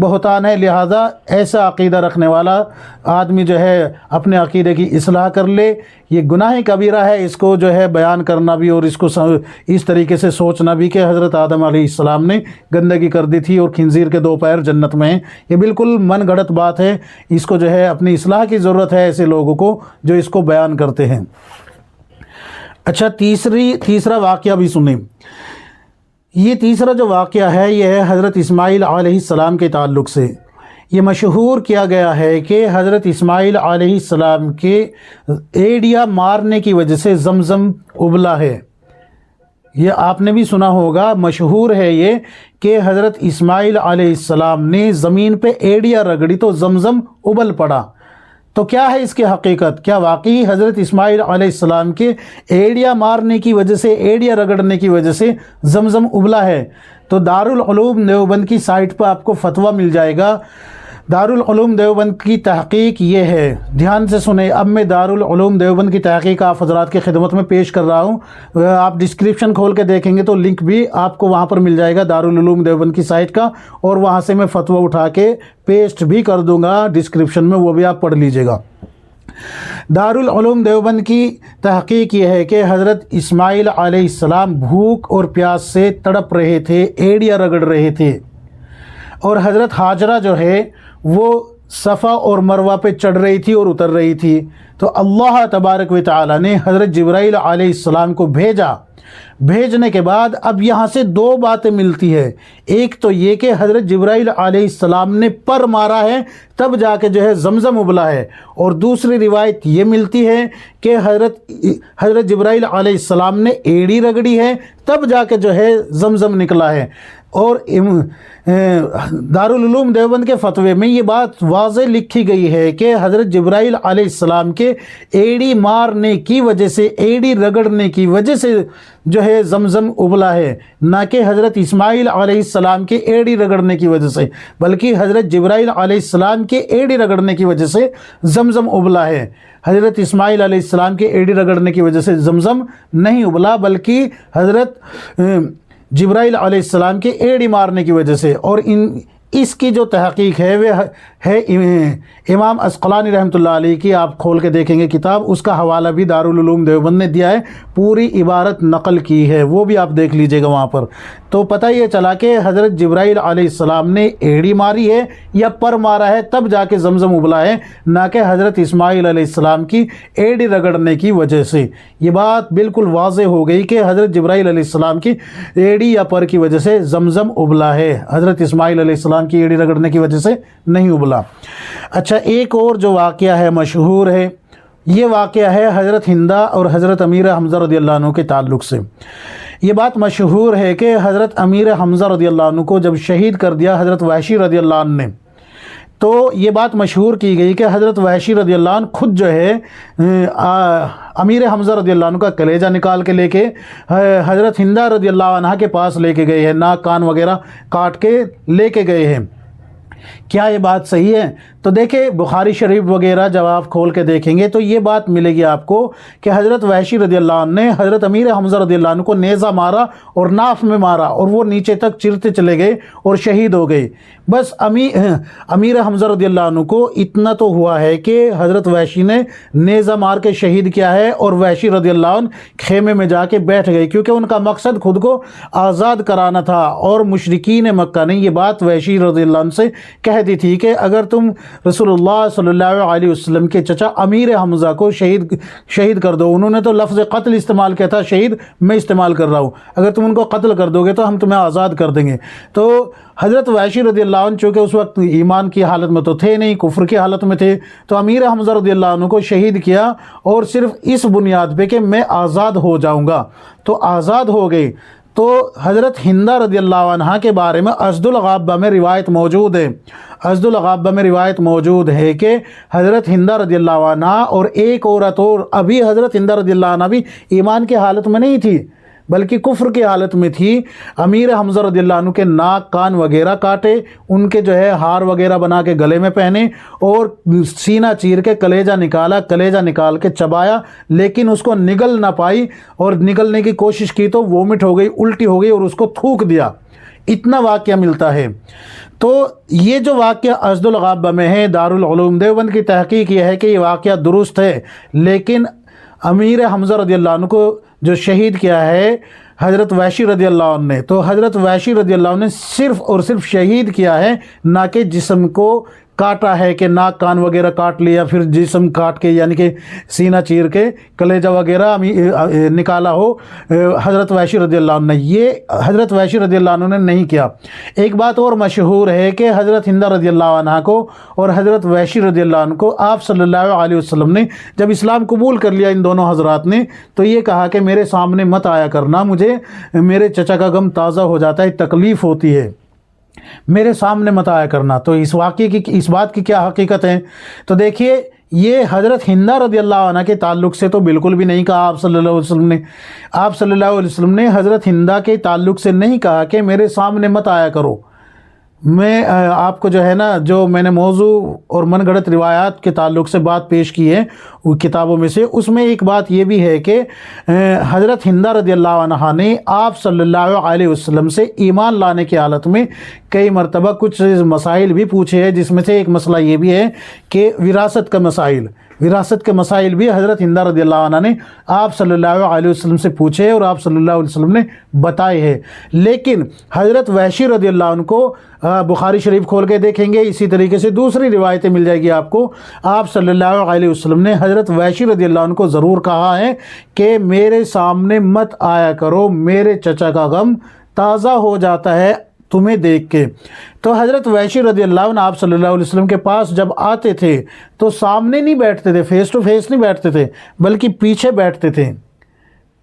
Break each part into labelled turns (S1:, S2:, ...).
S1: بہتان ہے. لہذا ایسا عقیدہ رکھنے والا آدمی جو ہے اپنے عقیدے کی اصلاح کر لے. یہ گناہ کبیرہ ہے اس کو جو ہے بیان کرنا بھی اور اس کو اس طریقے سے سوچنا بھی کہ حضرت آدم علیہ السلام نے گندگی کر دی تھی اور خنزیر کے 2 پیر جنت میں ہیں. یہ بالکل من گھڑت بات ہے. اس کو جو ہے اپنی اصلاح کی ضرورت ہے ایسے لوگوں کو جو اس کو بیان کرتے ہیں. اچھا تیسرا واقعہ بھی سنیں. یہ تیسرا جو واقعہ ہے یہ ہے حضرت اسماعیل علیہ السلام کے تعلق سے. یہ مشہور کیا گیا ہے کہ حضرت اسماعیل علیہ السلام کے ایڑیا مارنے کی وجہ سے زمزم ابلا ہے. یہ آپ نے بھی سنا ہوگا, مشہور ہے یہ کہ حضرت اسماعیل علیہ السلام نے زمین پہ ایڑیا رگڑی تو زمزم ابل پڑا. تو کیا ہے اس کی حقیقت؟ کیا واقعی حضرت اسماعیل علیہ السلام کے ایڑیا مارنے کی وجہ سے, ایڑیا رگڑنے کی وجہ سے زمزم ابلا ہے؟ تو دارالعلوم دیوبند کی سائٹ پر آپ کو فتویٰ مل جائے گا. دارالعلوم دیوبند کی تحقیق یہ ہے, دھیان سے سنیں. اب میں دارالعلوم دیوبند کی تحقیق آپ حضرات کی خدمت میں پیش کر رہا ہوں. آپ ڈسکرپشن کھول کے دیکھیں گے تو لنک بھی آپ کو وہاں پر مل جائے گا دارالعلوم دیوبند کی سائٹ کا, اور وہاں سے میں فتویٰ اٹھا کے پیسٹ بھی کر دوں گا ڈسکرپشن میں, وہ بھی آپ پڑھ لیجئے گا. دارالعلوم دیوبند کی تحقیق یہ ہے کہ حضرت اسماعیل علیہ السلام بھوک اور پیاس سے تڑپ رہے تھے, ایڑیا رگڑ رہے تھے, اور حضرت ہاجرہ جو ہے وہ صفا اور مروہ پہ چڑھ رہی تھی اور اتر رہی تھی. تو اللہ تبارک و تعالی نے حضرت جبرائیل علیہ السلام کو بھیجا. بھیجنے کے بعد اب یہاں سے 2 باتیں ملتی ہے. ایک تو یہ کہ حضرت جبرائیل علیہ السلام نے پر مارا ہے تب جا کے جو ہے زمزم ابلا ہے, اور دوسری روایت یہ ملتی ہے کہ حضرت جبرائیل علیہ السلام نے ایڑی رگڑی ہے تب جا کے جو ہے زمزم نکلا ہے. اور دارالعلوم دیوبند کے فتوے میں یہ بات واضح لکھی گئی ہے کہ حضرت جبرائیل علیہ السلام کے ایڑی مارنے کی وجہ سے, ایڑی رگڑنے کی وجہ سے جو ہے زمزم ابلا ہے, نہ کہ حضرت اسماعیل علیہ السلام کے ایڑی رگڑنے کی وجہ سے, بلکہ حضرت جبرائیل علیہ السلام کے ایڑی رگڑنے کی وجہ سے زمزم ابلا ہے. حضرت اسماعیل علیہ السلام کے ایڑی رگڑنے کی وجہ سے زمزم نہیں ابلا, بلکہ حضرت جبرائیل علیہ السلام کے ایڑی مارنے کی وجہ سے. اور اس کی جو تحقیق ہے وہ ہے امام عسقلانی رحمۃ اللہ علیہ کی, آپ کھول کے دیکھیں گے کتاب, اس کا حوالہ بھی دارالعلوم دیوبند نے دیا ہے, پوری عبارت نقل کی ہے, وہ بھی آپ دیکھ لیجئے گا وہاں پر. تو پتہ یہ چلا کہ حضرت جبرائیل علیہ السلام نے ایڑی ماری ہے یا پر مارا ہے تب جا کے زمزم ابلا ہے, نہ کہ حضرت اسماعیل علیہ السلام کی ایڑی رگڑنے کی وجہ سے. یہ بات بالکل واضح ہو گئی کہ حضرت جبرائیل علیہ السلام کی ایڑی یا پر کی وجہ سے زمزم ابلا ہے, حضرت اسماعیل علیہ السلام کی ایڑی رگڑنے کی وجہ سے نہیں ابلا. اچھا ایک اور جو واقعہ ہے مشہور ہے, یہ واقعہ ہے حضرت ہندہ اور حضرت امیر حمزہ رضی اللہ عنہ کے تعلق سے. یہ بات مشہور ہے کہ حضرت امیر حمزہ رضی اللہ عنہ کو جب شہید کر دیا حضرت وحشی رضی اللہ عنہ نے, تو یہ بات مشہور کی گئی کہ حضرت وحشی رضی اللہ عنہ خود جو ہے امیر حمزہ رضی اللہ عنہ کا کلیجہ نکال کے لے کے حضرت ہندہ رضی اللہ عنہ کے پاس لے کے گئے ہیں, ناک کان وغیرہ کاٹ کے لے کے گئے ہیں. کیا یہ بات صحیح ہے؟ تو دیکھیں بخاری شریف وغیرہ جب آپ کھول کے دیکھیں گے تو یہ بات ملے گی آپ کو کہ حضرت وحشی رضی اللہ عنہ نے حضرت امیر حمزہ رضی اللہ عنہ کو نیزہ مارا اور ناف میں مارا, اور وہ نیچے تک چرتے چلے گئے اور شہید ہو گئے. بس امیر حمزہ رضی اللہ عنہ کو اتنا تو ہوا ہے کہ حضرت وحشی نے نیزہ مار کے شہید کیا ہے, اور وحشی رضی اللہ عنہ خیمے میں جا کے بیٹھ گئے, کیونکہ ان کا مقصد خود کو آزاد کرانا تھا. اور مشرکین مکہ نے یہ بات وحشی رضی اللہ عنہ سے کہہ دی تھی کہ اگر تم رسول اللہ صلی اللہ علیہ وسلم کے چچا امیر حمزہ کو شہید کر دو, انہوں نے تو لفظ قتل استعمال کیا تھا, شہید میں استعمال کر رہا ہوں, اگر تم ان کو قتل کر دو گے تو ہم تمہیں آزاد کر دیں گے. تو حضرت وحشی رضی اللہ عنہ چونکہ اس وقت ایمان کی حالت میں تو تھے نہیں, کفر کی حالت میں تھے, تو امیر حمزہ رضی اللہ عنہ کو شہید کیا, اور صرف اس بنیاد پہ کہ میں آزاد ہو جاؤں گا, تو آزاد ہو گئے. تو حضرت ہندہ رضی اللہ عنہ کے بارے میں اسد الغابہ میں روایت موجود ہے, اسد الغابہ میں روایت موجود ہے کہ حضرت ہندہ رضی اللہ عنہ اور ایک عورت اور, ابھی حضرت ہندہ رضی اللہ عنہ بھی ایمان کی حالت میں نہیں تھی بلکہ کفر کی حالت میں تھی. امیر حمزہ رضی اللہ عنہ کے ناک کان وغیرہ کاٹے, ان کے جو ہے ہار وغیرہ بنا کے گلے میں پہنے, اور سینہ چیر کے کلیجہ نکالا, کلیجہ نکال کے چبایا, لیکن اس کو نگل نہ پائی, اور نگلنے کی کوشش کی تو وومٹ ہو گئی, الٹی ہو گئی, اور اس کو تھوک دیا. اتنا واقعہ ملتا ہے۔ تو یہ جو واقعہ اسد الغابہ میں ہے، دارالعلوم دیوبند کی تحقیق یہ ہے کہ یہ واقعہ درست ہے، لیکن امیر حمزہ رضی اللہ عنہ کو جو شہید کیا ہے حضرت وحشی رضی اللہ عنہ نے، تو حضرت وحشی رضی اللہ عنہ نے صرف اور صرف شہید کیا ہے، نہ کہ جسم کو کاٹا ہے کہ ناک کان وغیرہ کاٹ لیا، پھر جسم کاٹ کے یعنی کہ سینہ چیر کے کلیجہ وغیرہ نکالا ہو حضرت وحشی رضی اللہ عنہ نے، یہ حضرت وحشی رضی اللہ عنہ نے نہیں کیا۔ ایک بات اور مشہور ہے کہ حضرت ہندہ رضی اللہ عنہ کو اور حضرت وحشی رضی اللہ عنہ کو آپ صلی اللہ علیہ وسلم نے جب اسلام قبول کر لیا ان دونوں حضرات نے، تو یہ کہا کہ میرے سامنے مت آیا کرنا، مجھے میرے چچا کا غم تازہ ہو جاتا ہے، تکلیف ہوتی ہے، میرے سامنے مت آیا کرنا۔ تو اس واقعے کی، اس بات کی کیا حقیقت ہے؟ تو دیکھیے، یہ حضرت ہندہ رضی اللہ عنہ کے تعلق سے تو بالکل بھی نہیں کہا آپ صلی اللہ علیہ وسلم نے۔ آپ صلی اللہ علیہ وسلم نے حضرت ہندہ کے تعلق سے نہیں کہا کہ میرے سامنے مت آیا کرو۔ میں آپ کو جو ہے نا، جو میں نے موضوع اور من گھڑت روایات کے تعلق سے بات پیش کی ہے وہ کتابوں میں سے، اس میں ایک بات یہ بھی ہے کہ حضرت ہندہ رضی اللہ عنہ نے آپ صلی اللہ علیہ وسلم سے ایمان لانے کی حالت میں کئی مرتبہ کچھ مسائل بھی پوچھے ہیں، جس میں سے ایک مسئلہ یہ بھی ہے کہ وراثت کے مسائل بھی حضرت ہندہ رضی اللہ عنہ نے آپ صلی اللہ علیہ وسلم سے پوچھے اور آپ صلی اللہ علیہ وسلم نے بتائے ہیں۔ لیکن حضرت وحشی رضی اللہ عنہ کو بخاری شریف کھول کے دیکھیں گے، اسی طریقے سے دوسری روایتیں مل جائے گی آپ کو، آپ صلی اللہ علیہ وسلم نے حضرت وحشی رضی اللہ عنہ کو ضرور کہا ہے کہ میرے سامنے مت آیا کرو، میرے چچا کا غم تازہ ہو جاتا ہے تمہیں دیکھ کے۔ تو حضرت وحشی رضی اللہ عنہ آپ صلی اللہ علیہ وسلم کے پاس جب آتے تھے تو سامنے نہیں بیٹھتے تھے، فیس ٹو فیس نہیں بیٹھتے تھے، بلکہ پیچھے بیٹھتے تھے،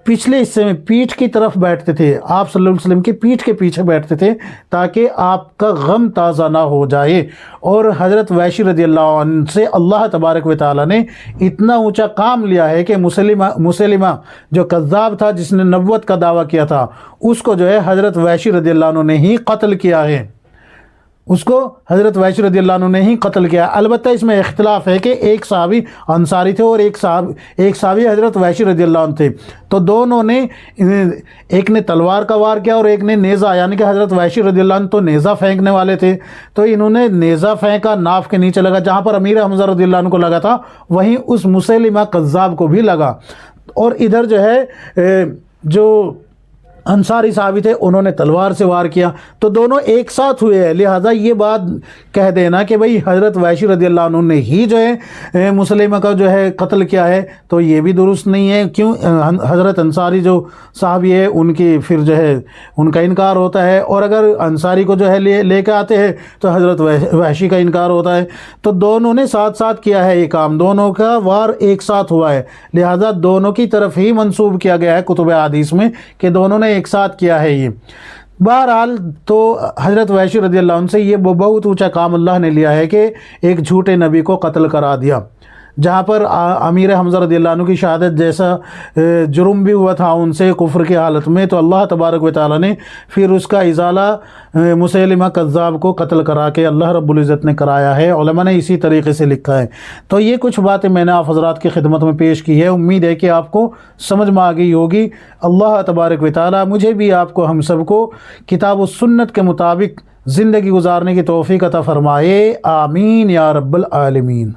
S1: پچھلے حصے میں پیٹھ کی طرف بیٹھتے تھے، آپ صلی اللہ علیہ وسلم کی پیٹھ کے پیچھے بیٹھتے تھے تاکہ آپ کا غم تازہ نہ ہو جائے۔ اور حضرت وحشی رضی اللہ عنہ سے اللہ تبارک و تعالیٰ نے اتنا اونچا کام لیا ہے کہ مسلمہ جو کذاب تھا، جس نے نبوت کا دعویٰ کیا تھا، اس کو جو ہے حضرت وحشی رضی اللہ عنہ نے ہی قتل کیا ہے، اس کو حضرت وحشی رضی اللہ عنہ نے ہی قتل کیا۔ البتہ اس میں اختلاف ہے کہ ایک صحابی انصاری تھے اور ایک صحابی حضرت وحشی رضی اللہ عنہ تھے، تو دونوں نے، ایک نے تلوار کا وار کیا اور ایک نے نیزہ، یعنی کہ حضرت وحشی رضی اللہ عنہ تو نیزہ پھینکنے والے تھے، تو انہوں نے نیزہ پھینکا، ناف کے نیچے لگا، جہاں پر امیر حمزہ رضی اللہ عنہ کو لگا تھا وہیں اس مسلمہ کذاب کو بھی لگا، اور ادھر جو ہے جو انصاری صحابی تھے انہوں نے تلوار سے وار کیا، تو دونوں ایک ساتھ ہوئے ہیں۔ لہٰذا یہ بات کہہ دینا کہ بھئی حضرت وحشی رضی اللہ عنہ نے ہی جو ہے مسلمہ کا جو ہے قتل کیا ہے، تو یہ بھی درست نہیں ہے۔ کیوں؟ حضرت انصاری جو صحابی ہے ان کی پھر جو ہے ان کا انکار ہوتا ہے، اور اگر انصاری کو جو ہے لے کے آتے ہیں تو حضرت وحشی کا انکار ہوتا ہے، تو دونوں نے ساتھ ساتھ کیا ہے یہ کام، دونوں کا وار ایک ساتھ ہوا ہے، لہٰذا دونوں کی طرف ہی منسوب کیا گیا ہے کتب حدیث میں کہ دونوں نے ایک ساتھ کیا ہے یہ۔ بہرحال تو حضرت وحشی رضی اللہ عنہ سے یہ بہت اونچا کام اللہ نے لیا ہے کہ ایک جھوٹے نبی کو قتل کرا دیا، جہاں پر امیر حمزہ رضی اللہ عنہ کی شہادت جیسا جرم بھی ہوا تھا ان سے کفر کی حالت میں، تو اللہ تبارک و تعالیٰ نے پھر اس کا ازالہ مسلمہ کذاب کو قتل کرا کے اللہ رب العزت نے کرایا ہے، علماء نے اسی طریقے سے لکھا ہے۔ تو یہ کچھ باتیں میں نے آپ حضرات کی خدمت میں پیش کی ہے، امید ہے کہ آپ کو سمجھ میں آ گئی ہوگی۔ اللہ تبارک و تعالیٰ مجھے بھی، آپ کو، ہم سب کو کتاب و سنت کے مطابق زندگی گزارنے کی توفیق عطا فرمائے، آمین یا رب العالمین۔